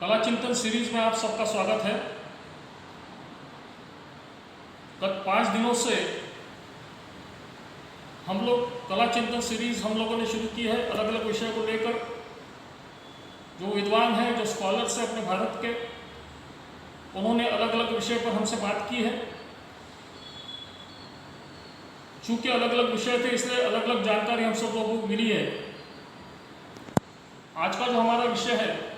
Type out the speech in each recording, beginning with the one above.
कला चिंतन सीरीज में आप सबका स्वागत है। गत 5 दिनों से हम लोग कला चिंतन सीरीज हम लोगों ने शुरू की है। अलग अलग विषय को लेकर जो विद्वान हैं, जो स्कॉलर्स हैं अपने भारत के, उन्होंने अलग अलग विषय पर हमसे बात की है। चूंकि अलग अलग विषय थे इसलिए अलग अलग जानकारी हम सब लोगों को मिली है। आज का जो हमारा विषय है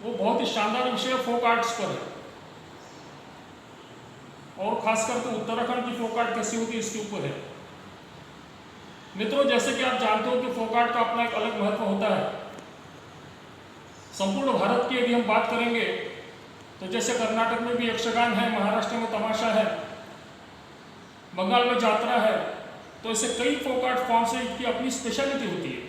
वो बहुत ही शानदार विषय फोक आर्ट्स पर है, और खास करके उत्तराखंड की फोक आर्ट कैसी होती है इसके ऊपर है। मित्रों, जैसे कि आप जानते हो कि फोक आर्ट का अपना एक अलग महत्व होता है। संपूर्ण भारत की यदि हम बात करेंगे तो जैसे कर्नाटक में भी यक्षगान है, महाराष्ट्र में तमाशा है, बंगाल में जात्रा है, तो ऐसे कई फोक आर्ट फॉर्म्स हैं इनकी अपनी स्पेशलिटी होती है।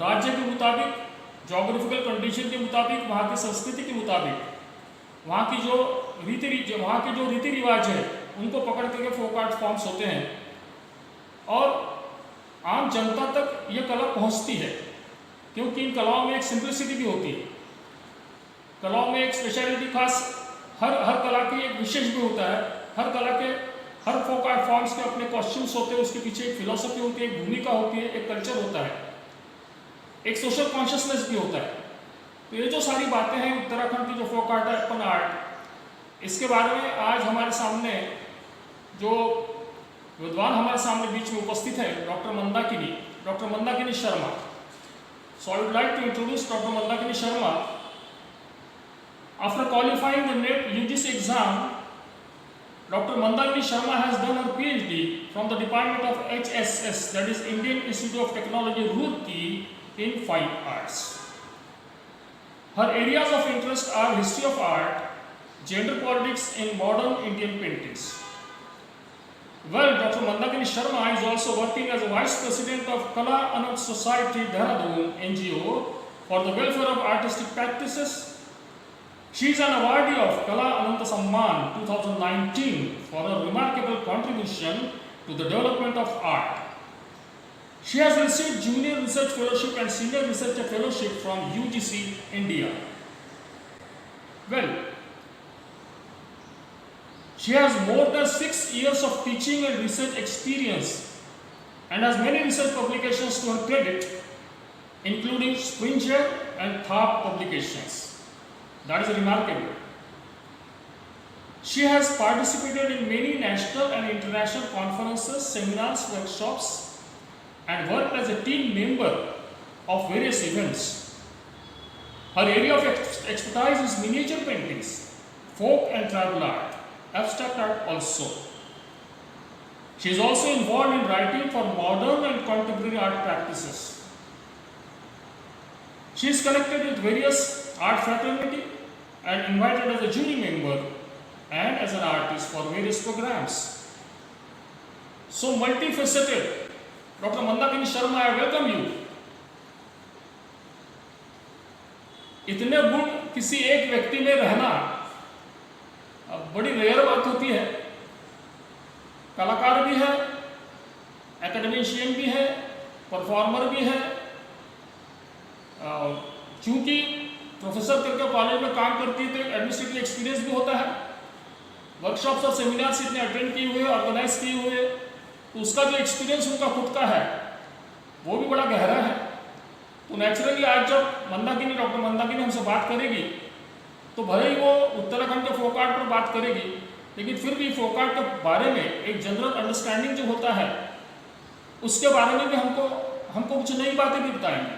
राज्य के मुताबिक, जोग्राफिकल कंडीशन के मुताबिक, वहाँ की संस्कृति के मुताबिक, वहाँ की जो रीति रिवाज है उनको पकड़ करके फोक आर्ट फॉर्म्स होते हैं, और आम जनता तक ये कला पहुँचती है क्योंकि इन कलाओं में एक सिंप्लिसिटी भी होती है। कलाओं में एक स्पेशलिटी, खास हर कला की एक विशेष भी होता है। हर फोक आर्ट फॉर्म्स के अपने कॉस्ट्यूम्स होते हैं, उसके पीछे एक फिलॉसफी होती है, एक भूमिका होती है, एक कल्चर होता है, एक सोशल कॉन्शियसनेस भी होता है। तो ये जो सारी बातें हैं उत्तराखंड की जो फोक आर्ट है, अपन आर्ट, इसके बारे में आज हमारे सामने जो विद्वान हमारे सामने बीच में उपस्थित है, doctor Mandakini Sharma. So I would like to introduce doctor Mandakini Sharma. After qualifying the NET UGC exam, Dr. Mandakini Sharma has done her PhD from the Department of HSS, that is Indian Institute of Technology, Roorkee, in Fine Arts. Her areas of interest are history of art, gender politics in modern Indian paintings. Well, Dr. Mandakini Sharma is also working as a Vice President of Kala Anand Society, Dehradun NGO, for the welfare of artistic practices. She is an awardee of Kala Ananta Samman 2019 for her remarkable contribution to the development of art. She has received Junior Research Fellowship and Senior Research Fellowship from UGC, India. Well, she has more than 6 years of teaching and research experience and has many research publications to her credit, including Springer and Tharp publications. That is remarkable. She has participated in many national and international conferences, seminars, workshops, and worked as a team member of various events. Her area of expertise is miniature paintings, folk and tribal art, abstract art also. She is also involved in writing for modern and contemporary art practices. She is connected with various art fraternity and invited as a jury member and as an artist for various programs. So multifaceted, Dr. Mandakini Sharma, I welcome you. इतने गुण किसी एक व्यक्ति में रहना बड़ी rare बात होती है। कलाकार भी है, एकेडमिशियन भी है, परफॉर्मर भी है। चूंकि प्रोफेसर करके कॉलेज में काम करती है तो एक एडमिनिस्ट्रेटिव एक्सपीरियंस भी होता है। वर्कशॉप्स और सेमिनार्स इतने अटेंड किए हुए, ऑर्गेनाइज किए हुए, तो उसका जो एक्सपीरियंस उनका खुद का है वो भी बड़ा गहरा है। तो नेचुरली आज जब डॉक्टर मंदाकिनी हमसे बात करेगी तो भले ही वो उत्तराखंड के फोक आर्ट पर बात करेगी, लेकिन फिर भी फोक आर्ट के बारे में एक जनरल अंडरस्टैंडिंग जो होता है उसके बारे में भी हमको कुछ नई बातें भी बताएंगे।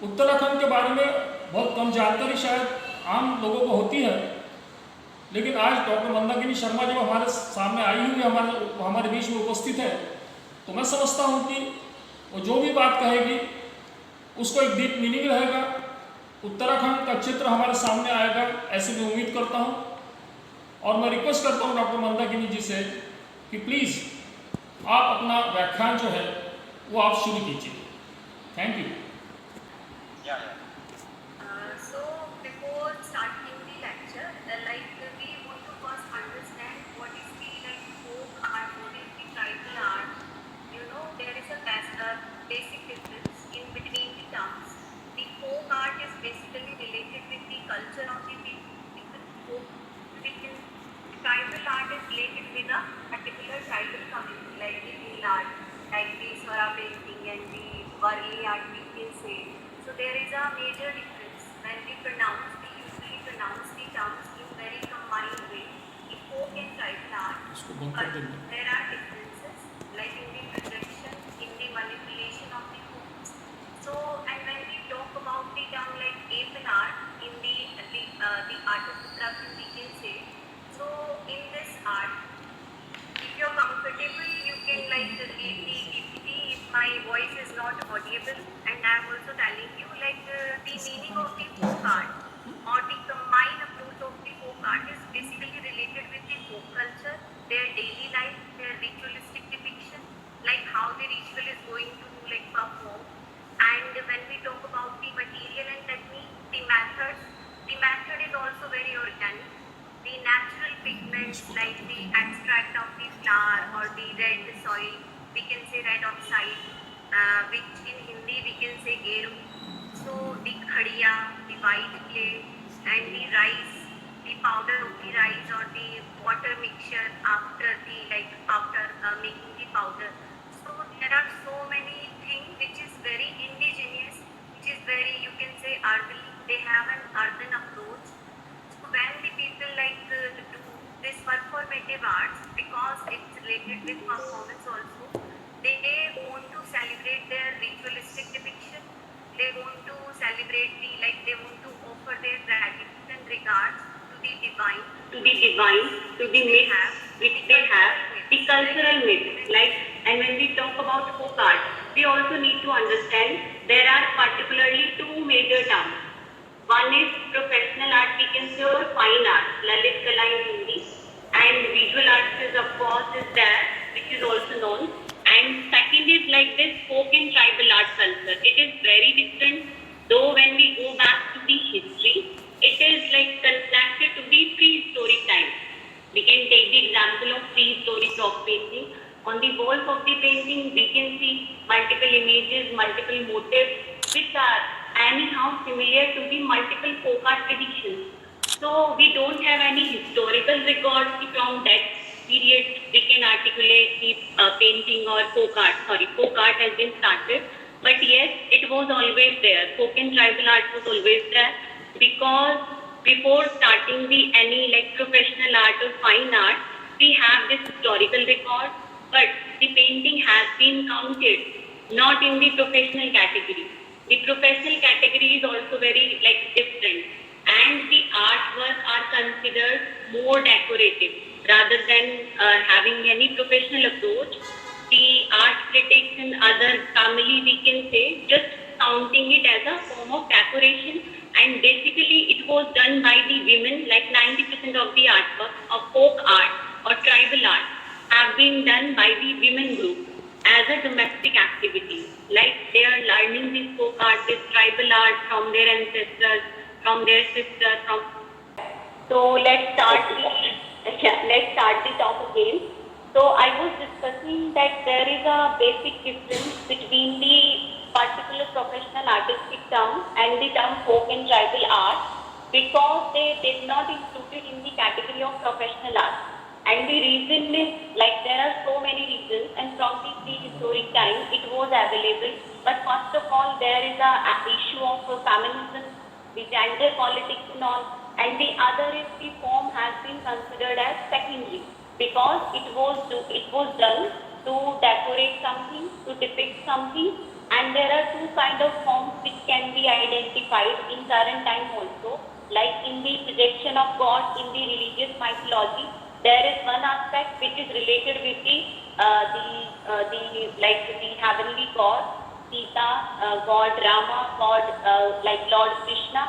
उत्तराखंड के बारे में बहुत कम जानकारी शायद आम लोगों को होती है, लेकिन आज डॉक्टर मंदाकिनी शर्मा जब हमारे सामने आई हुई हमारे बीच में उपस्थित है, तो मैं समझता हूँ कि वो जो भी बात कहेगी उसको एक डीप मीनिंग रहेगा, उत्तराखंड का चित्र हमारे सामने आएगा, ऐसी मैं उम्मीद करता हूँ। और मैं रिक्वेस्ट करता हूँ डॉक्टर मंदाकिनी जी से कि प्लीज़ आप अपना व्याख्यान जो है वो आप शुरू कीजिए। Thank you. So before starting the lecture, we want to first understand what is the folk art, what is the tribal art. There is a basic difference in between the terms. terms in very combined way in folk and tribal art. इसको बंद But कर देंगे. there are differences, like in the projection, in the manipulation of the forms. So, and when we talk about the term like ape art, in the art of Uttarakhand, we can say. So, in this art, if you're comfortable, you can like read the PPT. If my voice is not audible, and I'm also telling you like the meaning of the folk art or the combined approach of the folk art is basically related with the folk culture, their daily life, their ritualistic depiction, like how the ritual is going to like perform. And when we talk about the material and technique, the method is also very organic. The natural pigments like the extract of the flower or the red soil, we can say red oxide, which in Hindi we can say geru. So the khadiya, the white clay, and the rice, the powder of the rice or the water mixture after making the powder. So there are so many things which is very indigenous, which is very, you can say, earthy. They have an earthen approach. So when the people do this performative arts, because it's related with performance also, they want to celebrate their ritualistic depiction. They want to celebrate they want to offer their gratitude and regards to the divine, to the myth which they have, the cultural myth. And when we talk about folk art, we also need to understand there are particularly two major terms. One is professional art, we can say, or fine art, Lalit Kala in Hindi, and visual arts is of course is there, which is also known. And second is like this folk and tribal art culture. It is very different, though when we go back to the history, it is like connected to the prehistoric time. We can take the example of prehistoric rock painting. On the walls of the painting, we can see multiple images, multiple motifs, which are anyhow similar to the multiple folk art traditions. So we don't have any historical records from that period we can articulate the painting or folk art. Folk art has been started, but yes, it was always there. Folk and tribal art was always there, because before starting the any professional art or fine art, we have this historical record, but the painting has been counted not in the professional category. The professional category is also very different, and the artwork are considered more decorative rather than having any professional approach. The art critics and other family, we can say, just counting it as a form of decoration, and basically it was done by the women. 90% of the artwork of folk art or tribal art have been done by the women group as a domestic activity. They are learning this folk art, this tribal art from their ancestors, from their sisters. So let's start the talk again. So I was discussing that there is a basic difference between the particular professional artistic term and the term folk and tribal art, because they did not include it in the category of professional art. And the reason is there are so many reasons, and from the prehistoric time it was available. But first of all, there is a issue of feminism, the gender politics and all, and the other is the form has been considered as secondary, because it was done to decorate something, to depict something, and there are two kind of forms which can be identified in current time also, like in the projection of God in the religious mythology. There is one aspect which is related with the heavenly God, Sita, God Rama, God Lord Krishna,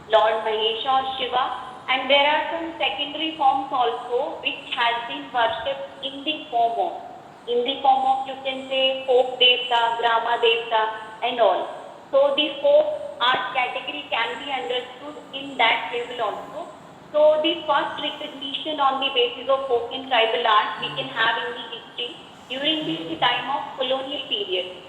Lord Mahesha or Shiva, and there are some secondary forms also which has been worshipped in the form of you can say folk devta, Grama devta and all. So the folk art category can be understood in that level also. So the first recognition on the basis of folk and tribal art we can have in the history during the time of colonial period.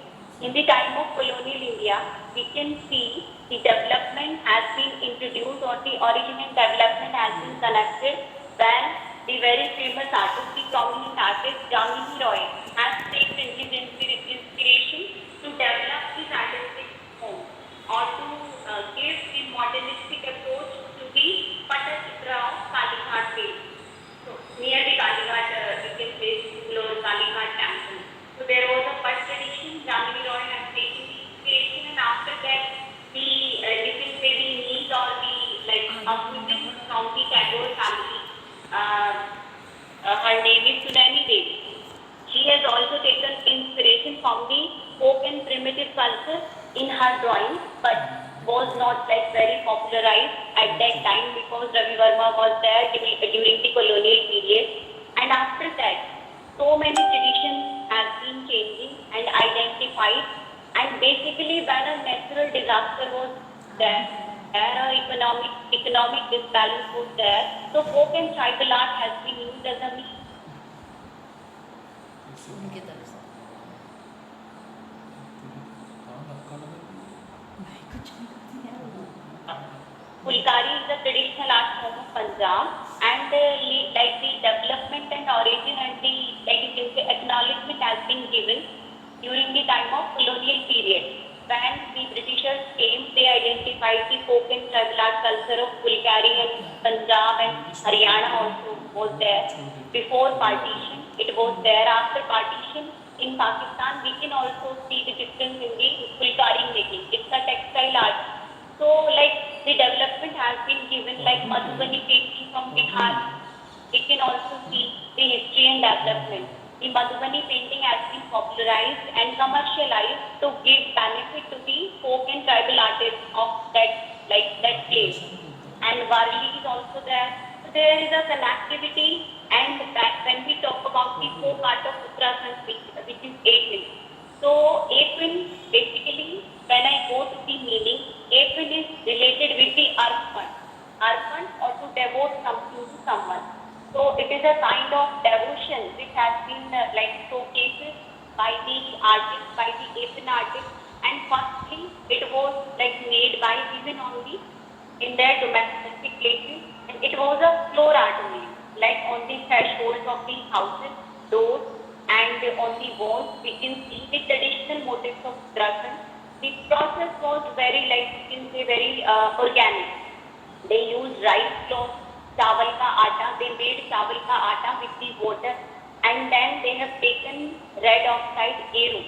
In the time of colonial India, we can see the development has been introduced, or the original development has been connected when the very famous artist, the prominent artist Jamini Roy has taken his inspiration to develop this artistic form, or to give the modernistic approach to the Patachitra a woman from the Tagore family. Uh, Her name is Sunani Devi. She has also taken inspiration from the folk and primitive culture in her drawing, but was not like very popularized at that time because Ravi Verma was there during the colonial period. And after that, so many traditions have been changing and identified. And basically, when a natural disaster was there, economic disbalance was there. So folk and tribal art has been used as a means. उनके तरफ से भाई कुछ नहीं है। Fulkari is a traditional art form of Punjab, and like the development and origin and the like you can say acknowledgement has been given during the time of colonial period. When the Britishers came, they identified the folk and tribal art culture of Fulkari, and Punjab and Haryana also was there. Before partition, it was there. After partition, in Pakistan, we can also see the difference in the Fulkari making. It's a textile art. So, like the development has been given, like Madhubani painting from Bihar. We can also see the history and development. The Madhubani painting has been popularized and commercialized to give benefit to the folk and tribal artists of that place. And Varli is also there. So there is a connectivity. And that when we talk about the folk art of Uttarakhand, which is Apin. So Apin, basically, when I go to the meaning, Apin is related with the Arpan. Arpan, or to devote something to someone. So it is a kind of devotion which has been like showcases by the artist, by the Apin artist. And firstly, it was like made by women only in their domestic places. And it was a floor art only. Like on the thresholds of the houses, doors, and on the walls, we can see the traditional motifs of Uttarakhand. The process was very, like you can say, very organic. They used rice flour, chawal ka atta. They made chawal ka atta with the water, and then they have taken red oxide eru,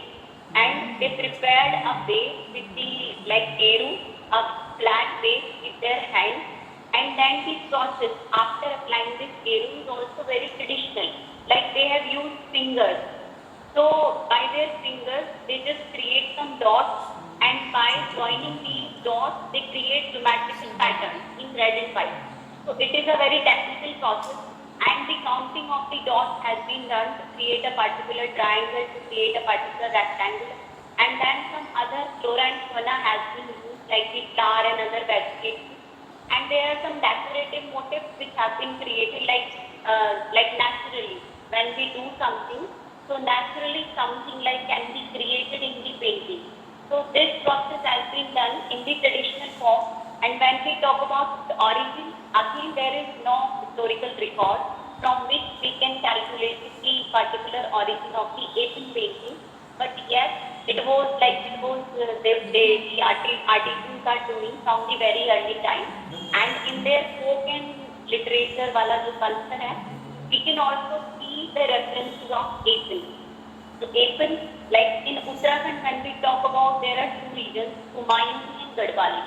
and they prepared a base with the like eru, a flat base with their hands. And then the process after applying this eru is also very traditional. Like they have used fingers. So by their fingers, they just create some dots, and by joining these dots, they create geometrical patterns in red and white. So it is a very technical process, and the counting of the dots has been done to create a particular triangle, to create a particular rectangle, and then some other flora and fauna has been used, like the flower and other vegetables. And there are some decorative motifs which have been created like naturally. When we do something, so naturally something like can be created in the painting. So this process has been done in the traditional form. And when we talk about the origin, again there is no historical record from which we can calculate the particular origin of the Apin painting. But yes, the artisans are doing from the very early time. And in their folk and literature wala jo culture hai, we can also see the references of Apin. So Apin, like in Uttarakhand, when we talk about, there are two regions, Humayuni and Gadwali.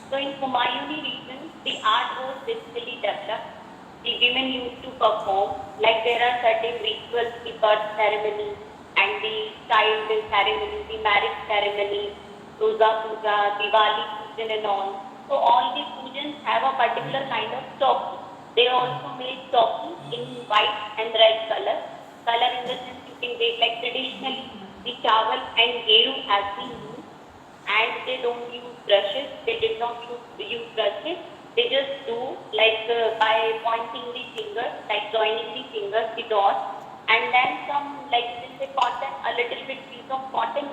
So in Humayuni region, the art was basically developed. The women used to perform, like there are certain rituals, the birth ceremony and the child ceremony, the marriage ceremony, Durga Puja, Diwali pujan and all. So all these pujas have a particular kind of chowki. They also made chowki in white and red color. Color in the sense you can take like traditionally the chawal and geru has been used, and they don't use brushes. They did not use brushes. They just do like by pointing the fingers, like joining the fingers, the dots, and then some like this cotton, a little bit piece of cotton.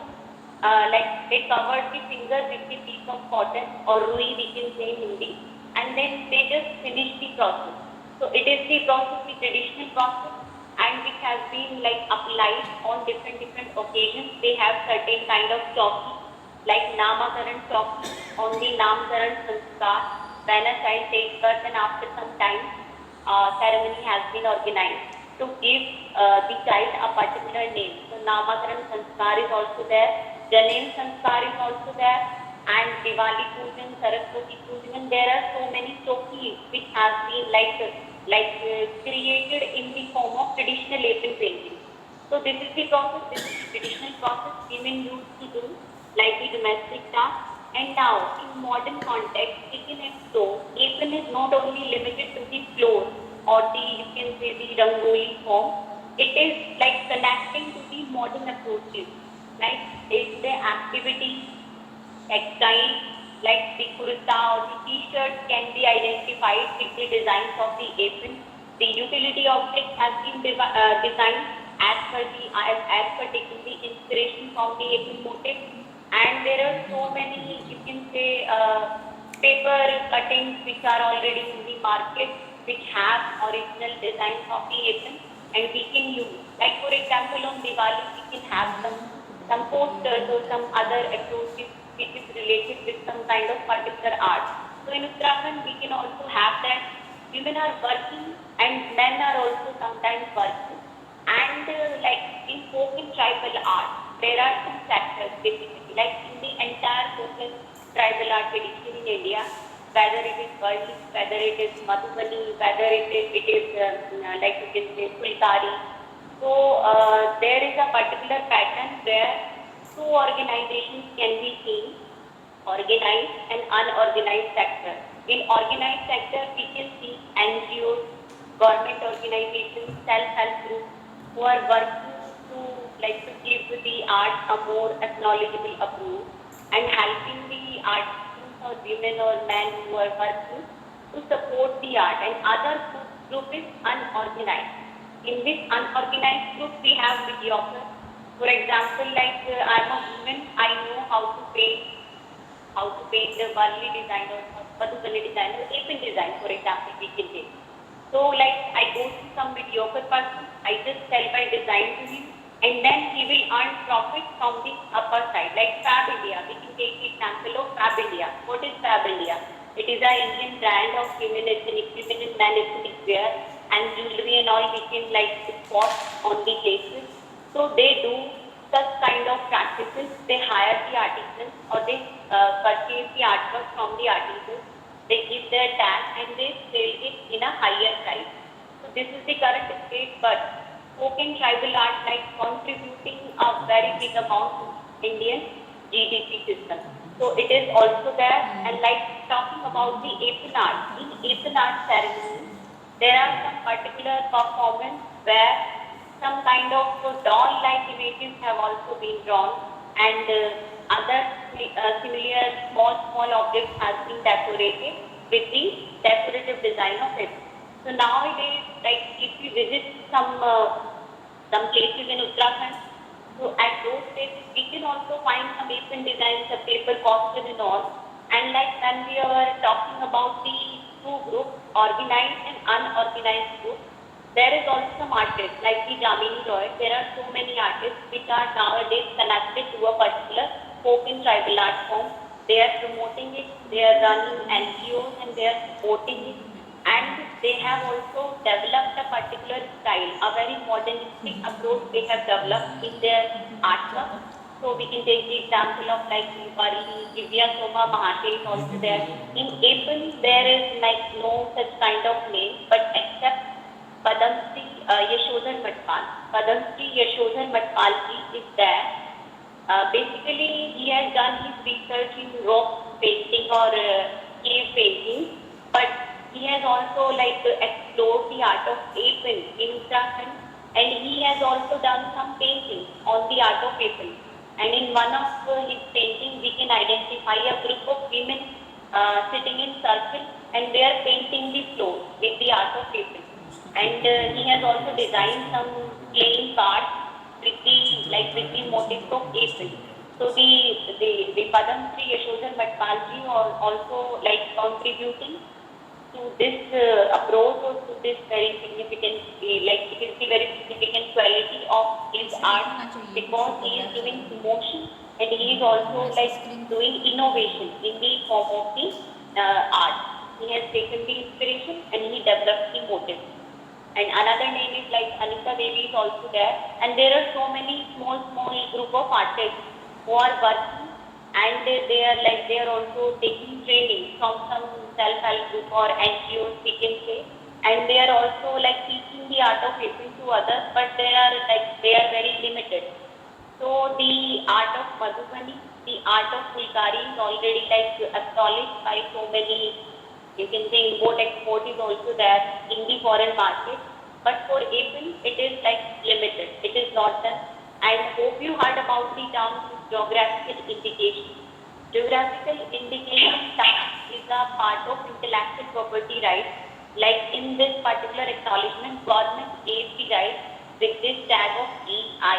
Like they covered the finger with the piece of cotton or rui, we can say in Hindi, and then they just finished the process. So it is the process, the traditional process, and which has been like applied on different occasions. They have certain kind of chowki, like Namakaran chowki on the Namkaran sanskar, when a child takes birth and after some time ceremony has been organized to give the child a particular name. So Namakaran sanskar is also there. Janeem sanskar is also there. and Diwali Pujan, Saraswati Pujan. There are so many chokis which have been created in the form of traditional apron painting. So this is the process. This is the traditional process women used to do, like the domestic task. And now, in modern context, we can explore apron is not only limited to the floor or the you can say the rangoli form. It is like connecting to the modern approaches, like day-to-day activities, textile, like the kurta or the t-shirt can be identified with the designs of the apron. The utility object has been designed as per taking the inspiration from the apron motif. And there are so many, you can say, paper cuttings which are already in the market, which have original designs of the apron, and we can use. Like for example, on Diwali, we can have some posters or some other approaches which is related with some kind of particular art. So in Uttarakhand, we can also have that women are working and men are also sometimes working. And like in folk and tribal art, there are some sectors basically, like in the entire folk and tribal art tradition in India, whether it is Varli, whether it is Madhubani, whether it is like you can say Fulkari. So there is a particular pattern where two organizations can be seen, organized and unorganized sector. In organized sector, we can see NGOs, government organizations, self-help groups who are working to to give the art a more acknowledgeable approach and helping the artisans or women or men who are working to support the art. And other group is unorganized. In this unorganized group, we have mediocre. For example, I'm a woman, I know how to paint the Varli design or Madhubani design or apron design, for example, we can take. So I go to some mediocre person, I just sell my design to him, and then he will earn profit from the upper side. Like Fab India, we can take the example of Fab India. What is Fab India? It is an Indian brand of women ethnic, women and men ethnic wear and jewelry and all we can spot on the places. So they do such kind of practices. They hire the artisans or they purchase the artwork from the artisans. They give their tag and they sell it in a higher price. So this is the current state, but folk and tribal art contributing a very big amount to Indian GDP system. So it is also there. And talking about the apron art, in apron art ceremony, there are some particular performance where some kind of doll-like images have also been drawn and other similar small objects have been decorated with the decorative design of it. So nowadays, if you visit some places in Uttarakhand, so at those places we can also find some apron designs, the paper costume and all. And when we are talking about the two groups, organized and unorganized groups, there is also some artists like the Jamini Roy. There are so many artists which are nowadays connected to a particular folk and tribal art form. They are promoting it, they are running NGOs and they are supporting it. And they have also developed a particular style, a very modernistic approach they have developed in their artwork. So we can take the example of Varli, Divya Soma Mahate is also there. In apron, there is no such kind of name, but except Padamsri Yashodhan Matpal. Padamsri Yashodhan Matpal ji is there. Basically, he has done his research in rock painting or cave painting, but he has also explored the art of apron in Uttarakhand, and he has also done some painting on the art of apron. And in one of his paintings, we can identify a group of women sitting in circle, and they are painting the floor with the art of apron. And he has also designed some playing cards with the motif of apron. So the Padam Shri Yashodhan Matpalji are also contributing to this approach or to this very significant, it is the very significant quality of his art because he is doing emotion and he is also doing innovation in the form of the art. He has taken the inspiration and he developed the motif. And another name is Anita Devi is also there. And there are so many small group of artists who are working and they are also taking training from some self-help group or NGOs, we can say, and they are also like teaching the art of aping to others, but they are very limited. So the art of Madhubani, the art of Fulkari is already like acknowledged by so many, you can say import export is also there in the foreign market. But for aping, it is like limited. It is not done. And hope you heard about the term geographical indication. Geographical indication tag is a part of intellectual property rights. Like in this particular acknowledgement, government gave the right with this tag of GI.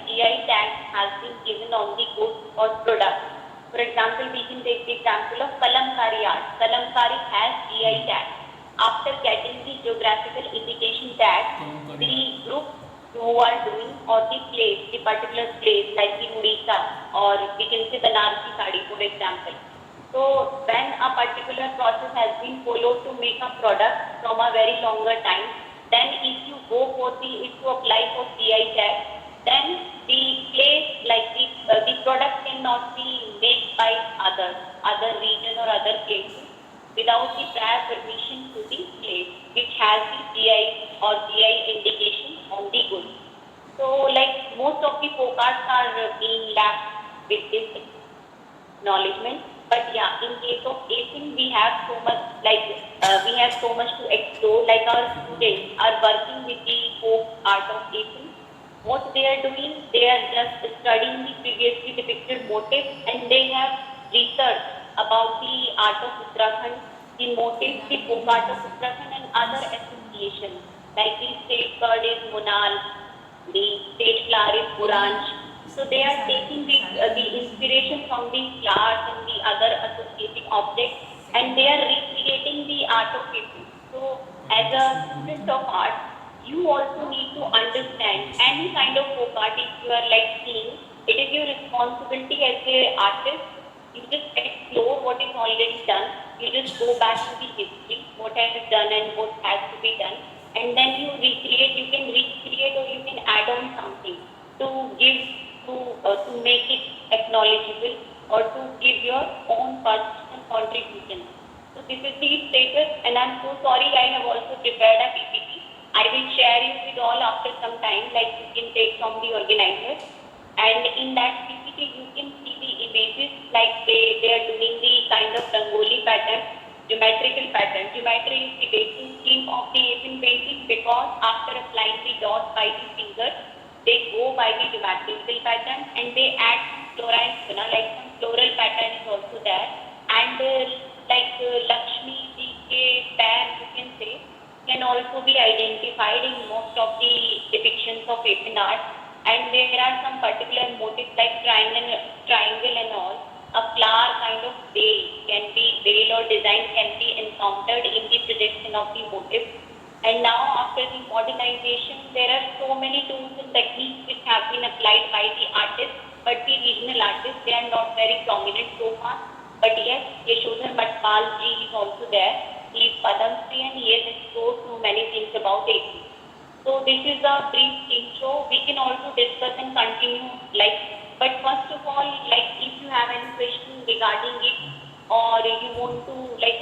GI tag has been given on the goods or product. For example, we can take the example of Kalamkari art. Kalamkari has GI tag. After getting the geographical indication tag, the group who are doing or the place, the particular place like the Odisha or we can say the Banarasi Sari for example. So when a particular process has been followed to make a product from a very longer time, then if you go for if you apply for GI tag, then the place like the product cannot be made by other region or other places without the prior permission to the place which has the GI or GI indication on the goods. So like most of the forecasts are being lacked with this acknowledgement. But yeah, in case of aping, we have so much to explore. Like our students are working with the folk art of aping. What they are doing, they are just studying the previously depicted motifs, and they have researched about the art of Uttarakhand, the motifs, the folk art of Uttarakhand, and other associations. Like the state bird is Monal, the state flower is Buranj. So they are taking the inspiration from the flowers and the other associating objects, and they are recreating the art of aping. So as a student of art, you also need to understand any kind of folk art if you are like seeing. It is your responsibility as an artist. You just explore what is already done. You just go back to the history, what has been done and what has to be done, and then you recreate. You can recreate or you can add on something to give to make it acknowledgeable or to give your own personal contribution. So this is the status, and I'm so sorry I have also prepared a PPT. I will share it with all after some time, like you can take from the organizers. And in that PPT, you can see the images, like they are doing the kind of Rangoli pattern, geometrical pattern. Geometry is the basic scheme of the aping painting because after applying the dot by the finger, they go by the geometrical pattern and they add flora and fauna, like some floral pattern is also there. And Lakshmi ji ke pair, you can say, can also be identified in most of the depictions of aping art. And there are some particular motifs like triangle and all. A flower kind of veil or design can be encountered in the projection of the motif. And now after the modernization, there are so many tools and techniques which have been applied by the artists, but the regional artists, they are not very prominent so far. But yes, Yashodhar Matpal ji is also there. He is Padam Shri and he has explored so many things about aping. So this is a brief intro. We can also discuss and continue but first of all, if you have any question regarding it or you want to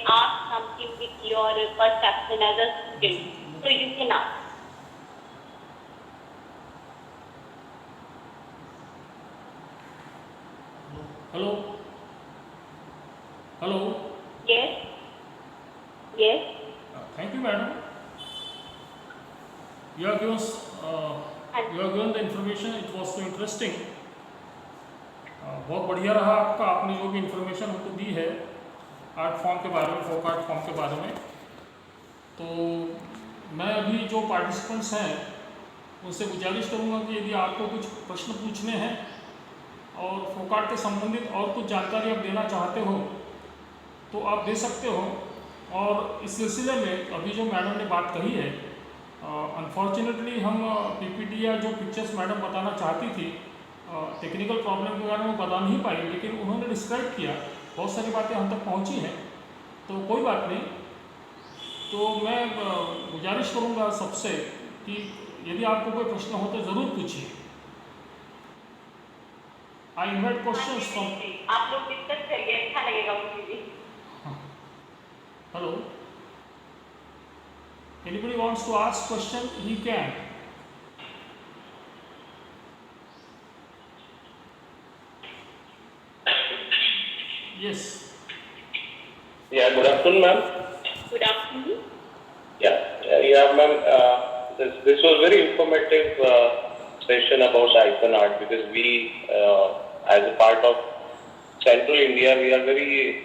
ask something with your perception as a student, so you can ask. Hello? Hello? Yes? Yes? Thank you, madam. You have given the information. It was so interesting. बहुत बढ़िया रहा आपका, आपने जो भी information हमको दी है art form के बारे में, फोक आर्ट फॉर्म के बारे में। तो मैं अभी जो पार्टिसिपेंट्स हैं उनसे गुजारिश करूंगा कि यदि आपको कुछ प्रश्न पूछने हैं और फोक आर्ट के संबंधित और कुछ जानकारी आप देना चाहते हो तो आप दे सकते हो। और इस सिलसिले में अभी जो मैडम ने बात कही है, अनफॉर्चुनेटली हम पीपीटी या जो पिक्चर्स मैडम बताना चाहती थी टेक्निकल प्रॉब्लम के कारण वो बता नहीं पाई, लेकिन उन्होंने डिस्क्राइब किया, बहुत सारी बातें हम तक पहुंची हैं, तो कोई बात नहीं। तो मैं गुजारिश करूंगा सबसे कि यदि आपको कोई प्रश्न हो तो ज़रूर पूछिए। I invite हाँ questions जी from. जी जी, आप लोग डिस्कस करिए, अच्छा लगेगा मुझे भी। Hello. Anybody wants to ask question? He can. Yes. Yeah, good afternoon, ma'am. Good afternoon. Yeah, ma'am. This was very informative session about the icon art because we, as a part of Central India, we are very,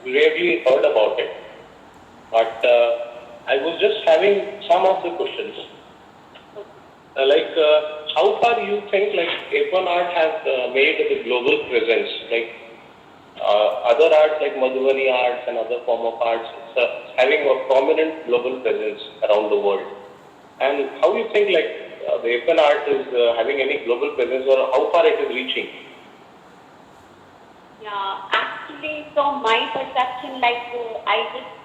rarely heard about it. But I was just having some of the questions. How far you think like icon art has made the global presence? Like other arts like Madhubani arts and other form of arts, it's having a prominent global presence around the world. And how you think like the Appen art is having any global presence or how far it is reaching? Yeah, actually, from my perception, I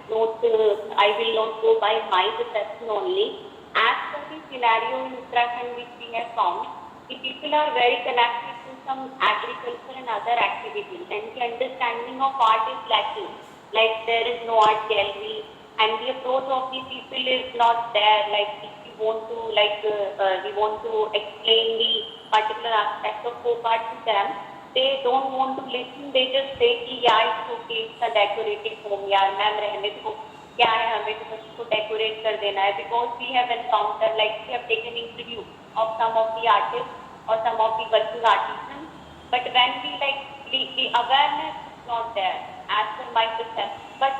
will not go by my perception only. As per the scenario in Uttarakhand which we have found, the people are very connected to some agriculture and other activities, and the understanding of art is lacking. Like there is no art gallery, and the approach of the people is not there. Like if we want to explain the particular aspect of folk art to them, they don't want to listen. They just say कि yeah it's okay, it's a decorative home, यार ma'am रहने दो, क्या है हमें तो बस इसको decorate कर देना है, because we have encountered, like we have taken interview of some of the artists or some of the working artisans, but when we the awareness is not there as per my perception. But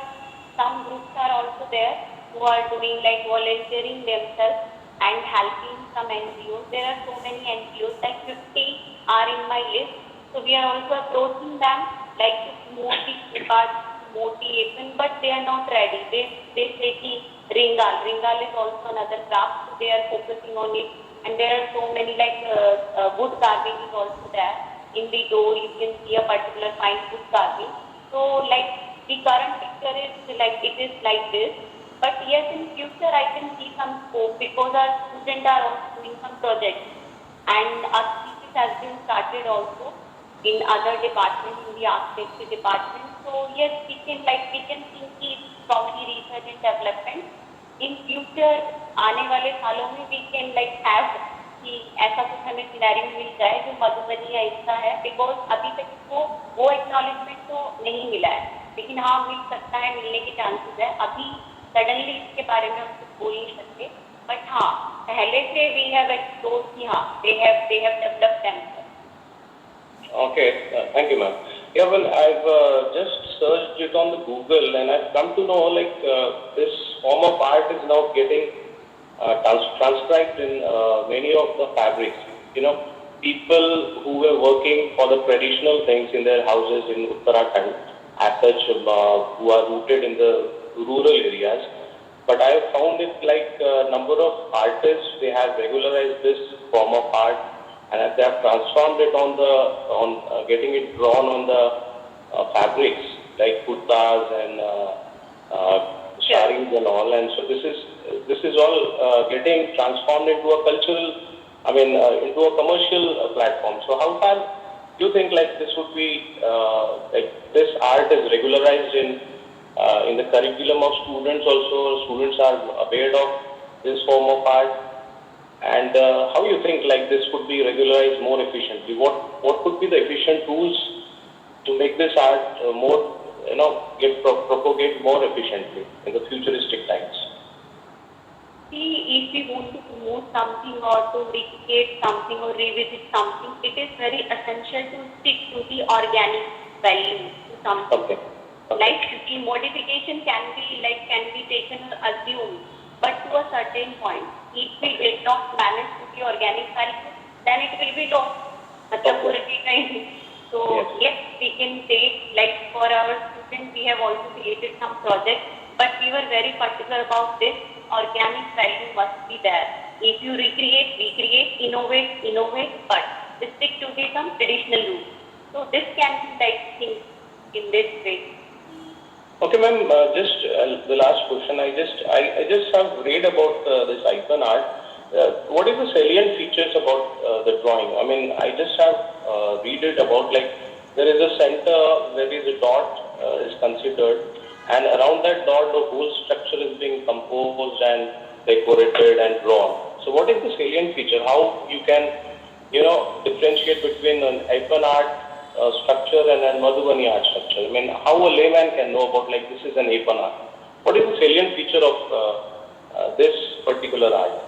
some groups are also there who are doing like volunteering themselves and helping some NGOs. There are so many NGOs, like 50 are in my list. So we are also approaching them like to promote the card, promote the apron, but they are not ready. They say ki Ringal is also another craft, so they are focusing on it. And there are so many like wood carving is also there. In the door you can see a particular fine wood carving. So like the current picture is like it is like this. But yes, in future I can see some scope because our students are also doing some projects, and our thesis has been started also in other departments, in the architecture department. So yes, we can think it from the research and development. In future आने वाले सालों में we can like have कि ऐसा कुछ हमें scenario मिल जाए जो मधुबनी या इसका है, बिकॉज अभी तक इसको वो एक्नॉलेजमेंट तो नहीं मिला है, लेकिन हाँ मिल सकता है, मिलने के चांसेस है। अभी सडनली इसके बारे में हम कुछ बोल नहीं सकते, बट हाँ पहले से वी हैव एक्सप्लोर कि हाँ they have developed themselves. Okay, thank you, ma'am. Yeah, well, I've just searched it on the Google and I've come to know like this form of art is now getting transcribed in many of the fabrics. You know, people who were working for the traditional things in their houses in Uttarakhand, as such, who are rooted in the rural areas. But I have found it like a number of artists, they have regularized this form of art and they have transformed it on getting it drawn on the fabrics like kurtas and saris and all. And so this is all getting transformed into a cultural, into a commercial platform. So how far do you think like this would be like this art is regularized in the curriculum of students also? Students are aware of this form of art, and how you think like this could be regularized more efficiently? What could be the efficient tools to make this art more, propagate more efficiently in the futuristic times? See, if we want to promote something or to recreate something or revisit something, it is very essential to stick to the organic value to something. Okay. Like the modification can be taken or assumed, but to a certain point. If we did not manage to the organic value, then it will be lost. मतलब वो रहेगा ही नहीं. So yes, we can take like for our students we have also created some projects, but we were very particular about this. Organic value must be there. If you recreate, innovate, but stick to some traditional roots. So this can be like things in this way. Okay, ma'am. Just the last question. I just have read about this icon art, what is the salient features about the drawing? I mean, I just have read it about like there is a center where is a dot is considered, and around that dot the whole structure is being composed and decorated and drawn. So what is the salient feature? How you can, differentiate between an Apan art structure and an Madhubani art structure? I mean, how a layman can know about like this is an Apan art? What is the salient feature of this particular art?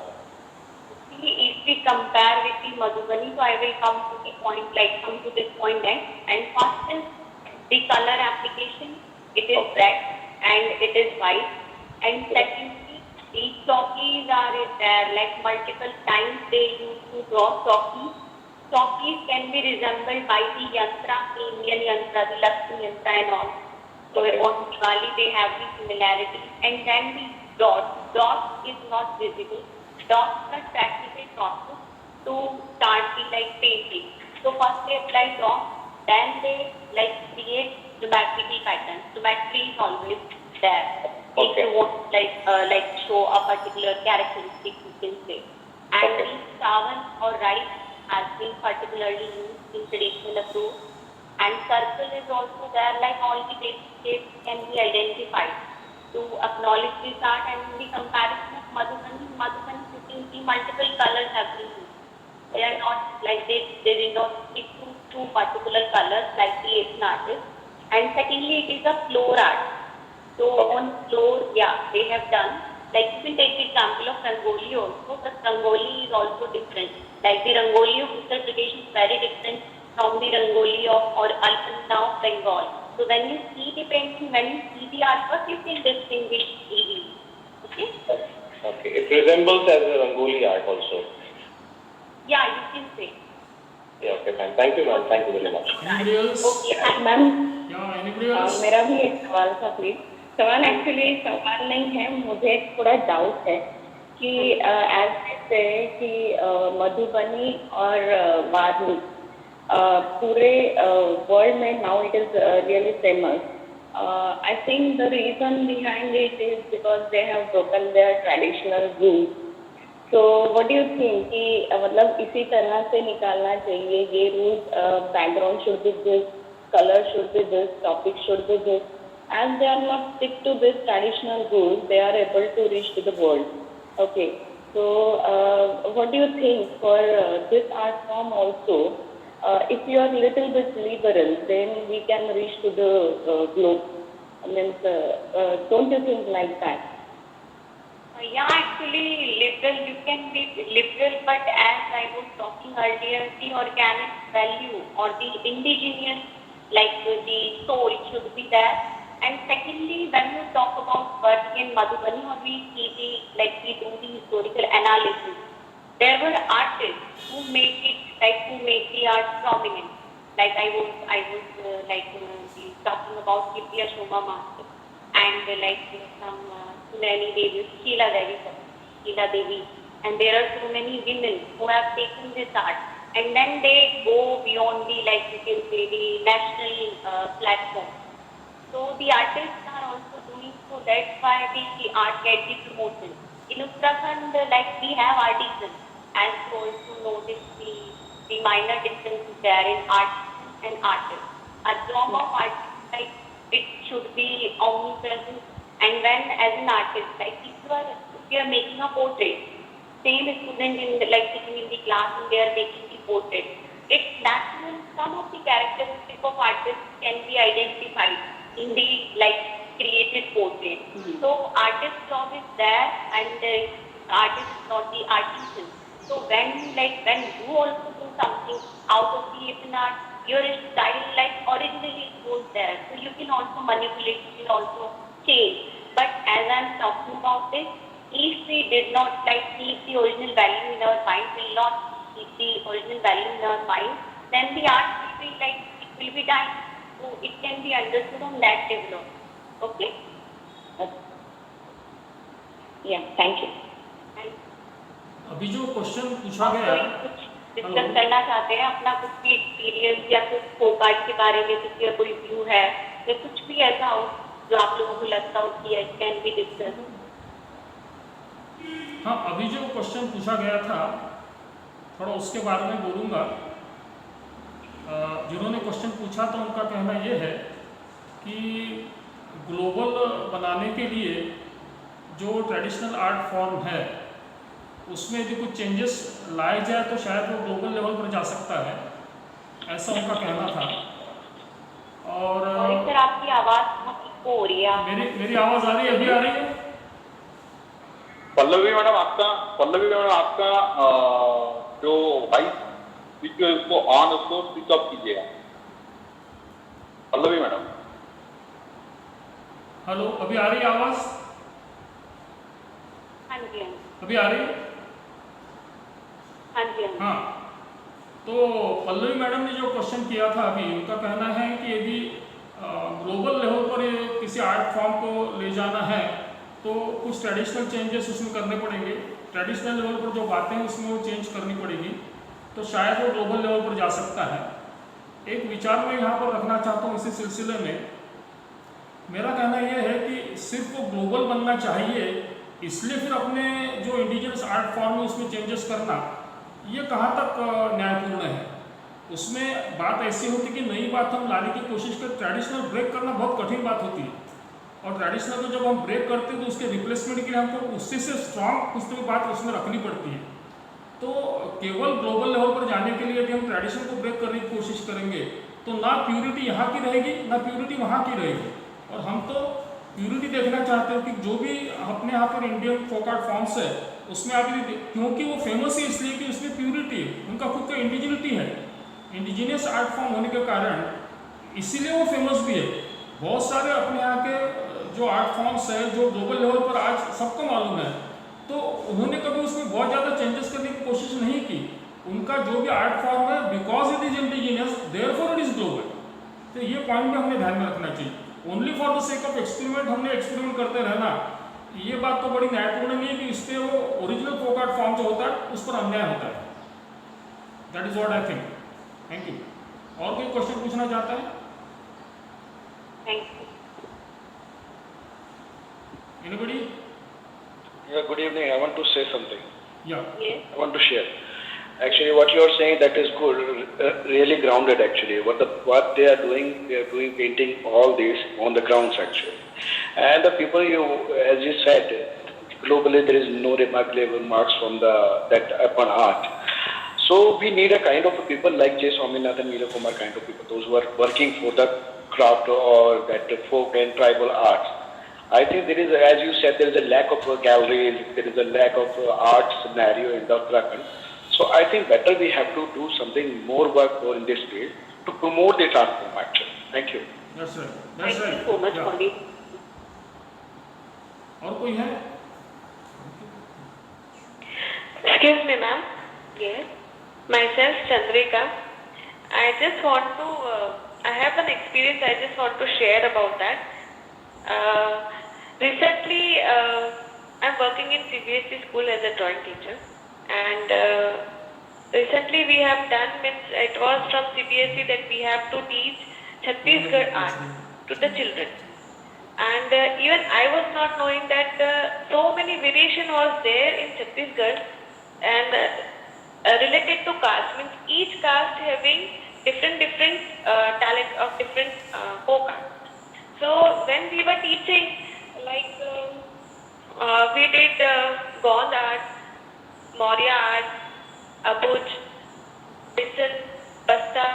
If we compare with the Madhubani, so I will come to this point next. And first is the color application. It is red and it is white. And secondly, these chokis are there, like multiple times they used to draw chokis. Chokis can be resembled by the yantra, the Indian yantra, the Lakshmi yantra and all. So on Diwali they have the similarity. And then the dot is not visible. Dot is a technical process to start the painting. So first they apply dot, then they create geometrical patterns. Geometry is always there. If you want show a particular characteristic, you can say. And the sawan or rice has been particularly used in traditional approach. And circle is also there, like all the basic shapes can be identified to acknowledge this art. And in the comparison of Madhubani, you can see multiple colors have been used. They are not like they did not stick to two particular colors like the Asian artist. And secondly, it is a floor art. So on floor, they have done. Like you can take the example of Rangoli also. The Rangoli is also different. Like the Rangoli of Uttar Pradesh is very different from the Rangoli of Alpana of Bengal. So when you see the painting, when you see the artwork, you can distinguish easily. Okay? Okay. It resembles as a Rangoli art also. Yeah, you can say. Yeah, okay, fine. Thank you, ma'am. Thank you very much. Anybody else? Okay, ma'am Yeah, anybody else? मेरा भी एक सवाल था please. सवाल actually सवाल नहीं है, मुझे थोड़ा डाउट है कि एज से कि मधुबनी और वारली पूरे वर्ल्ड में now it is really famous. I think the reason behind it is because they have broken their traditional rules. So what do you think कि मतलब इसी तरह से निकालना चाहिए ये rules, background should be this, color should be this, topic should be this. As they are not stick to this traditional rules, they are able to reach to the world. Okay. So what do you think for this art form also? If you are little bit liberal, then we can reach to the globe. Don't you think like that? Yeah, actually, liberal, you can be liberal, but as I was talking earlier, the organic value or the indigenous, like the soul should be there. And secondly, when you talk about work in Madhubani or we see we do the historical analysis, there were artists who make the art prominent. Like I was talking about Kipya Shoma Master and some Sunani Devi, Sheila Devi, and there are so many women who have taken this art, and then they go beyond the you can say the national platform. So the artists are also doing so. That's why the art gets the promotion. In Uttarakhand, we have artisans, as you also notice the minor differences there in art and artist. A job of artist, it should be omnipresent. And when as an artist, if you are making a portrait, same student in sitting in the class and they are making the portrait. It's natural. Some of the characteristics of artists can be identified in the created portrait. So artist's job is there, and the artist is not the artisan. So when you also do something out of the Apan art, your style originally goes there. So you can also manipulate, you can also change. But as I'm talking about this, if we did not keep the original value in our mind, will not keep the original value in our mind, then the art will be it will be dying. So it can be understood on that level. Okay? Yeah, thank you. अभी जो question पूछा गया है, discuss करना चाहते हैं अपना कुछ भी एक्सपीरियंस या कुछ फोक आर्ट के बारे में किसी का कोई व्यू है या कुछ भी ऐसा हो जो आप लोगों को लगता हो कि इट कैन बी डिस्कस. हाँ, अभी जो क्वेश्चन पूछा गया था थोड़ा उसके बारे में बोलूँगा। जिन्होंने क्वेश्चन पूछा था उनका कहना ये है कि ग्लोबल बनाने के लिए जो ट्रेडिशनल आर्ट फॉर्म है उसमें यदि कुछ चेंजेस लाए जाए तो शायद वो ग्लोबल लेवल पर जा सकता है, ऐसा उनका कहना था। और सर आपकी आवाज़ बहुत इको हो रही है। मेरी आवाज़ आ रही है? अभी आ रही है? पल्लवी मैडम आपका जो वाइस उसको ऑन उसको स्विच ऑफ कीजिएगा। पल्लवी मैडम, हेलो, अभी आ रही है आवाज़? हाँ जी, अभी आ रही है? हाँ जी, हाँ, तो पल्लवी मैडम ने जो क्वेश्चन किया था अभी, उनका कहना है कि यदि ग्लोबल लेवल पर ये किसी आर्ट फॉर्म को ले जाना है तो कुछ ट्रेडिशनल चेंजेस उसमें करने पड़ेंगे। ट्रेडिशनल लेवल पर जो बातें हैं उसमें वो चेंज करनी पड़ेगी, तो शायद वो ग्लोबल लेवल पर जा सकता है। एक विचार मैं यहाँ पर रखना चाहता हूँ इसी सिलसिले में। मेरा कहना यह है कि सिर्फ वो ग्लोबल बनना चाहिए, इसलिए फिर अपने जो इंडिजिनस आर्ट फॉर्म है उसमें चेंजेस करना, ये कहाँ तक न्यायपूर्ण है। उसमें बात ऐसी होती कि नई बात हम लाने की कोशिश कर, ट्रेडिशनल ब्रेक करना बहुत कठिन बात होती है, और ट्रेडिशनल को जब हम ब्रेक करते हैं तो उसके रिप्लेसमेंट के लिए हमको उससे से स्ट्रांग कुछ तो बात उसमें रखनी पड़ती है। तो केवल ग्लोबल लेवल पर जाने के लिए यदि हम ट्रेडिशन को ब्रेक करने की कोशिश करेंगे तो ना प्यूरिटी यहाँ की रहेगी ना प्यूरिटी वहाँ की रहेगी। और हम तो प्यूरिटी देखना चाहते हो कि जो भी अपने यहाँ पर इंडियन फोक आर्ट फॉर्म्स है उसमें आप यदि, क्योंकि वो फेमस है इसलिए कि उसमें प्यूरिटी है, उनका खुद का इंडिजिनिटी है, इंडिजीनियस आर्ट फॉर्म होने के कारण इसीलिए वो फेमस भी है। बहुत सारे अपने यहाँ के जो आर्ट फॉर्म्स है जो ग्लोबल लेवल पर आज सबको मालूम है, तो उन्होंने कभी उसमें बहुत ज़्यादा चेंजेस करने की कोशिश नहीं की। उनका जो भी आर्ट फॉर्म है, because it is indigenous therefore it is global. तो ये पॉइंट भी हमें ध्यान में रखना चाहिए। Only for the sake of experiment हमने एक्सपेरिमेंट करते रहना, ये बात तो बड़ी न्यायपूर्ण नहीं है कि इस पर वो ओरिजिनल फोक आर्ट फॉर्म जो होता है उस पर अन्याय होता है। That is what I think. Thank you. और कोई क्वेश्चन पूछना चाहता है? Thank you. Anybody? yeah, good evening. I want to say something. या Yes. I want to share. Actually, what you are saying that is good, really grounded. Actually, what they are doing painting all this on the grounds actually, and the people as you said, globally there is no remarkable marks from that upon art. So we need a kind of people like J. Swaminathan, Meera Kumar kind of people, those who are working for the craft or that folk and tribal arts. I think there is, as you said, there is a lack of galleries, there is a lack of art scenario in the Uttarakhand. So I think better we have to do something more work more in this field to promote this art form actually. Thank you. That's right, Thank that's you right. so much for this. और कोई है? Excuse me, ma'am. Yes. Myself, Chandrika. I just want to, I have an experience I just want to share about that. Recently, I'm working in CBSE school as a drawing teacher. And recently we have done, it was from CBSE that we have to teach Chhattisgarh art to the children. And even I was not knowing that so many variation was there in Chhattisgarh and related to caste, means each caste having different talent of different folk art. So when we were teaching, like we did Gond art, Maurya art, Abuj, Bisan, Basta.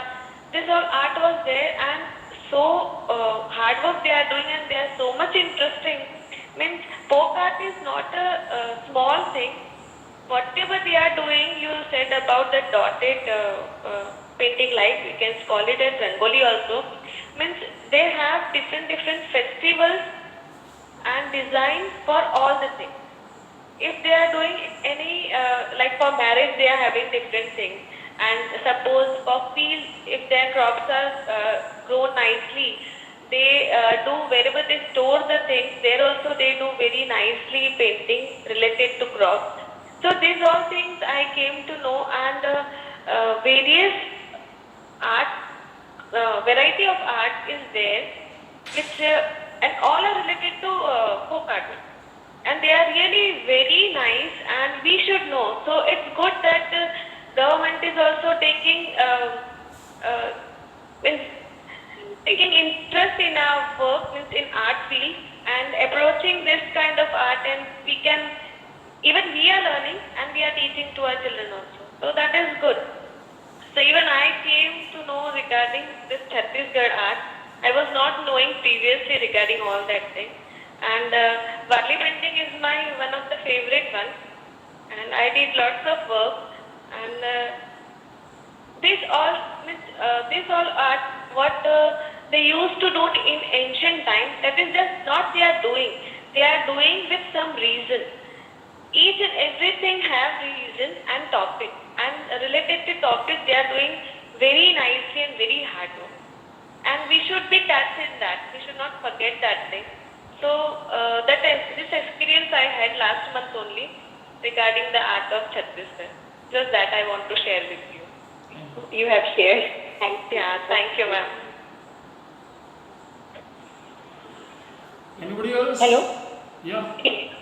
This all art was there, and so hard work they are doing, and they are so much interesting. Means folk art is not a small thing. Whatever they are doing, you said about the dotted painting, like we can call it as Rangoli also. Means they have different festivals and design for all the things. If they are doing any, like for marriage, they are having different things. And suppose for fields, if their crops are grown nicely, they do wherever they store the things, there also they do very nicely painting related to crops. So these all things I came to know, and various art, variety of art is there, which and all are related to folk art. and they are really very nice, and we should know. So it's good that government is also uh, means taking interest in our work, means in art field, and approaching this kind of art, and we can, even we are learning and we are teaching to our children also. So that is good. So even I came to know regarding this Chhattisgarh art. I was not knowing previously regarding all that thing. And Varli painting is my one of the favorite ones. And I did lots of work. And this all art, what they used to do in ancient times, that is just not they are doing. They are doing with some reason. Each and everything have reason and topic, and related to topic they are doing very nicely and very hard work. And we should be touched in that. We should not forget that thing. So this experience I had last month only regarding the art of Chhattisgarh. Just that I want to share with you. You have shared. Thank you. Yeah, thank you, ma'am. Anybody else? Hello, Yeah, please.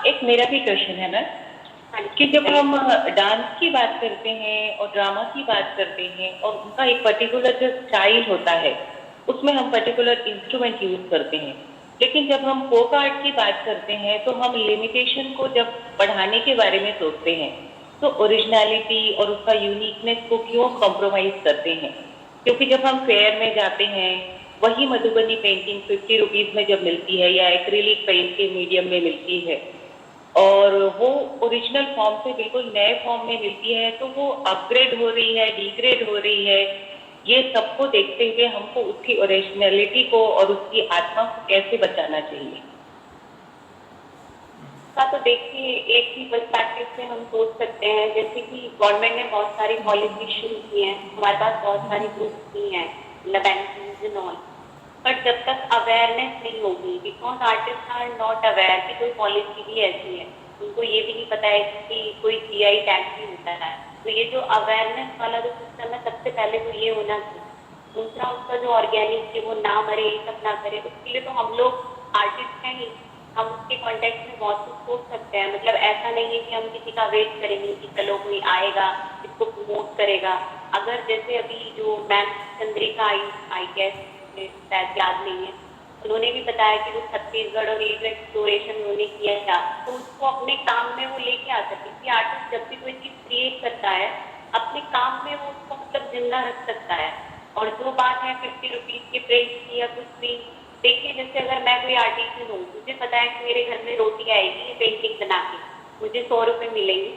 एक मेरा भी question है ma'am कि जब हम dance की बात करते हैं और ड्रामा की बात करते हैं और उनका एक पर्टिकुलर जो स्टाइल होता है उसमें हम पर्टिकुलर इंस्ट्रूमेंट यूज करते हैं, लेकिन जब हम फोक आर्ट की बात करते हैं तो हम लिमिटेशन को जब बढ़ाने के बारे में सोचते हैं तो ओरिजिनलिटी और उसका यूनिकनेस को क्यों कॉम्प्रोमाइज करते हैं? क्योंकि जब हम फेयर में जाते हैं वही मधुबनी पेंटिंग 50 रुपीज में जब मिलती है या एक्रिलिक पेंट के मीडियम में मिलती है और वो ओरिजिनल फॉर्म से बिल्कुल नए फॉर्म में मिलती है, तो वो अपग्रेड हो रही है, डिग्रेड हो रही है, ये सबको देखते हुए हमको उसकी ओरिजिनलिटी को और उसकी आत्मा को कैसे बचाना चाहिए? तो देखिए, एक ही पर्सपेक्टिव से हम सोच सकते हैं, जैसे कि गवर्नमेंट ने बहुत सारी पॉलिसी शुरू की हैं, हमारे पास बहुत सारी ग्रुप्स भी हैं, बैंकिंग एंड ऑल, बट जब तक अवेयरनेस नहीं होगी, because artist are not aware कि कोई पॉलिसी भी ऐसी है, उनको ये भी नहीं पता है कि कोई GI टैक्स भी होता है। तो ये जो अवेयरनेस वाला जो सिस्टम है, सबसे पहले तो ये होना चाहिए। दूसरा, उसका जो ऑर्गेनिक कि वो ना मरे, ये सब ना करे, उसके लिए तो हम लोग आर्टिस्ट हैं ही, हम उसके कॉन्टेक्स्ट में बहुत कुछ सोच सकते हैं। मतलब ऐसा नहीं है कि हम किसी का वेट करेंगे कि चलो कोई आएगा इसको प्रमोट करेगा। अगर जैसे अभी जो मैम चंद्रिका आई गेस, शायद याद नहीं है, उन्होंने भी बताया कि वो छत्तीसगढ़ और एरिया एक्सप्लोरेशन उन्होंने किया था, तो उसको अपने काम में वो लेके आ सकते हैं कि आर्टिस्ट जब भी कोई चीज़ क्रिएट करता है अपने काम में वो उसको मतलब जिंदा रख सकता है। और जो बात है 50 रुपीज़ के प्रेस की या कुछ भी, देखिए जैसे अगर मैं कोई आर्टिस्ट हूँ, मुझे पता है कि मेरे घर में रोटी आएगी ये पेंटिंग बना के, मुझे 100 रुपये मिलेंगे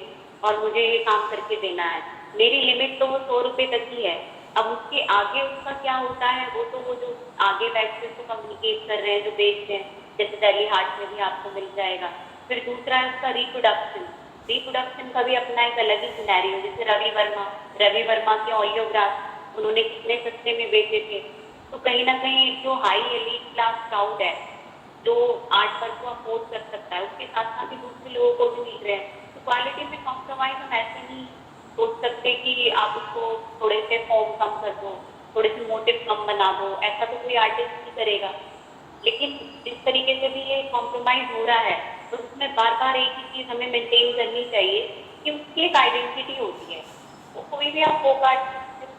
और मुझे ये काम करके देना है, मेरी लिमिट तो वो 100 रुपये तक ही है। अब उसके आगे उसका क्या होता है, वो तो वो जो आगे बैठ के उसको कम्युनिकेट कर रहे हैं, जो बेचते हैं, जैसे दिल्ली हाट में भी आपको मिल जाएगा। फिर दूसरा है उसका रिप्रोडक्शन का भी अपना एक अलग ही सिनेरियो, जैसे रवि वर्मा के ऑलियोग्राफ उन्होंने कितने सस्ते में बेचे थे। तो कहीं ना कहीं जो हाई एलीट क्लास क्राउड है जो आर्ट वर्क को अफोर्ड कर सकता है, उसके साथ साथ ही दूसरे लोगों को भी मिल रहे हैं। तो क्वालिटी में कॉम्प्रोमाइज हम ऐसे नहीं सोच सकते कि आप उसको थोड़े से फॉर्म कम कर दो, थोड़े से मोटिव कम बना दो, ऐसा तो कोई आर्टिस्ट नहीं करेगा। लेकिन जिस तरीके से भी ये कॉम्प्रोमाइज हो रहा है तो उसमें बार बार एक ही चीज़ हमें मेंटेन करनी चाहिए कि उसकी एक आइडेंटिटी होती है। वो कोई भी आप फोक आर्ट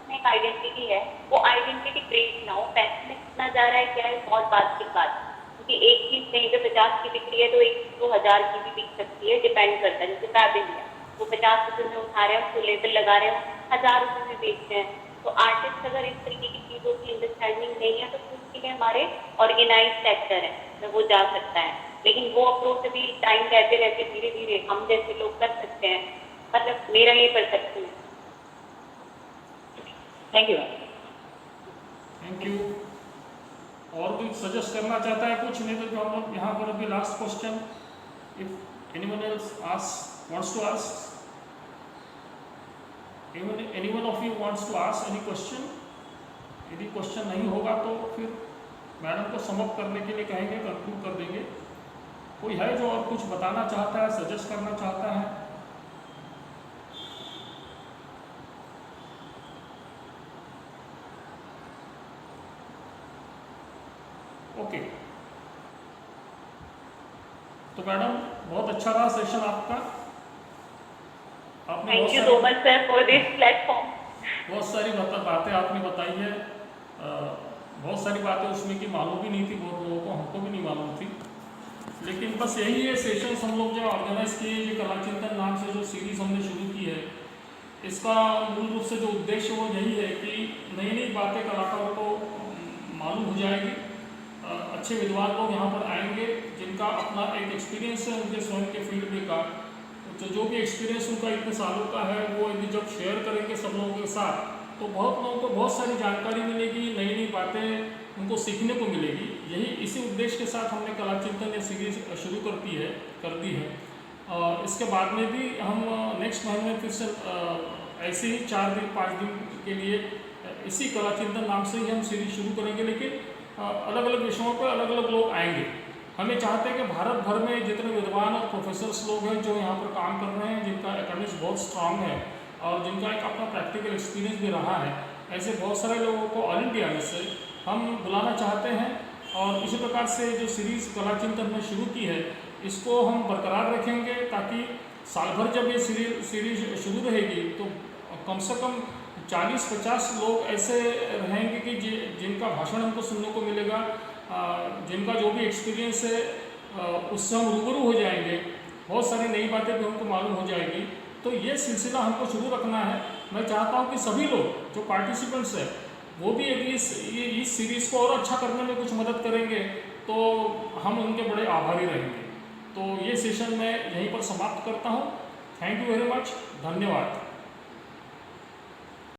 में एक आइडेंटिटी है, वो आइडेंटिटी ब्रेक ना हो। पैसे में कितना जा रहा है क्या है बहुत बात की बात, क्योंकि एक चीज़ कहीं पे 50 की बिक रही है तो एक 2,000 की भी बिक सकती है, डिपेंड करता है। जैसे फैब्रिक है, वो 50 रुपये में उठा रहे हैं, उसको लेबल लगा रहे हैं, 1,000 रुपये में बेचते हैं। तो आर्टिस्ट अगर इस तरीके की चीज़ों की अंडरस्टैंडिंग नहीं है तो उसके लिए हमारे ऑर्गेनाइज सेक्टर है वो जा सकता है। लेकिन वो अप्रोच अभी टाइम रहते रहते धीरे धीरे हम जैसे लोग कर सकते हैं। मतलब मेरा ये परसेप्शन है। Thank you. Thank you. और कोई सजेस्ट करना चाहता है कुछ? नहीं तो हम लोग यहाँ पर अभी last question, if anyone else wants to ask, anyone of you wants to ask any question? यदि क्वेश्चन नहीं होगा तो फिर मैडम को समअप करने के लिए कहेंगे, कंक्लूड कर देंगे। कोई है जो और कुछ बताना चाहता है, सजेस्ट करना चाहता है? ओके, तो मैडम बहुत अच्छा रहा सेशन आपका। आपने thank you so much sir for this platform. बहुत सारी बातें आपने बताई है, बहुत सारी बातें उसमें की मालूम भी नहीं थी बहुत लोगों को, हमको भी नहीं मालूम थी। लेकिन बस यही है सेशंस हम लोग जो ऑर्गेनाइज किए, जो कला चिंतन नाम से जो सीरीज़ हमने शुरू की है, इसका मूल रूप से जो उद्देश्य वो यही है कि नई नई बातें कलाकारों को मालूम हो जाएगी। अच्छे विद्वान लोग यहाँ पर आएंगे जिनका अपना एक एक्सपीरियंस है उनके स्वयं के फील्ड में का, तो जो भी एक्सपीरियंस उनका इतने सालों का है वो यदि जब शेयर करेंगे सब लोगों के साथ तो बहुत लोगों को बहुत सारी जानकारी मिलेगी, नई नई बातें उनको सीखने को मिलेगी। यही इसी उद्देश्य के साथ हमने कला चिंतन ये सीरीज शुरू कर दी है। इसके बाद में भी हम नेक्स्ट महीने में फिर से ऐसे ही 4 दिन 5 दिन के लिए इसी कला चिंतन नाम से ही हम सीरीज शुरू करेंगे, लेकिन अलग अलग विषयों पर अलग अलग लोग आएंगे। हमें चाहते हैं कि भारत भर में जितने विद्वान और प्रोफेसर्स लोग हैं जो यहाँ पर काम कर रहे हैं, जिनका एकेडमिक्स बहुत स्ट्रांग है और जिनका एक अपना प्रैक्टिकल एक्सपीरियंस भी रहा है, ऐसे बहुत सारे लोगों को ऑल इंडिया में से हम बुलाना चाहते हैं। और इसी प्रकार से जो सीरीज़ कला चिंतन में शुरू की है इसको हम बरकरार रखेंगे ताकि साल भर जब ये सीरीज शुरू रहेगी तो कम से कम 40-50 लोग ऐसे रहेंगे कि जिनका भाषण हमको सुनने को मिलेगा, जिनका जो भी एक्सपीरियंस है उससे हम रूबरू हो जाएंगे, बहुत सारी नई बातें भी हमको मालूम हो जाएगी। तो ये सिलसिला हमको शुरू रखना है। मैं चाहता हूँ कि सभी लोग जो पार्टिसिपेंट्स हैं वो भी यदि इस सीरीज़ को और अच्छा करने में कुछ मदद करेंगे तो हम उनके बड़े आभारी रहेंगे। तो ये सेशन मैं यहीं पर समाप्त करता हूँ। थैंक यू वेरी मच, धन्यवाद।